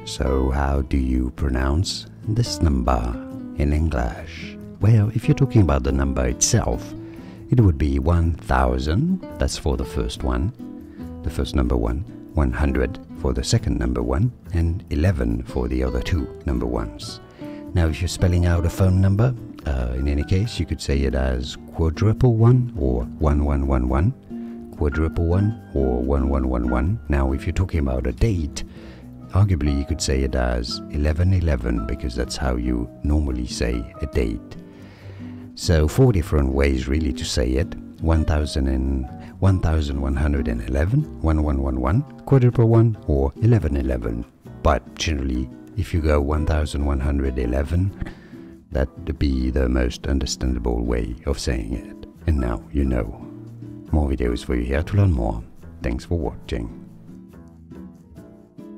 So how do you pronounce this number in English? Well, if you're talking about the number itself, it would be 1000, that's for the first one, the first number one, 100 for the second number one, and 11 for the other two number ones. Now, if you're spelling out a phone number, in any case, you could say it as quadruple one or 1111, quadruple one or 1111. Now, if you're talking about a date, arguably you could say it as 1111 because that's how you normally say a date. So 4 different ways really to say it: 1111, 1111, quadruple one, or 1111. But generally, if you go 1111, that would be the most understandable way of saying it. And now you know. More videos for you here to learn more. Thanks for watching.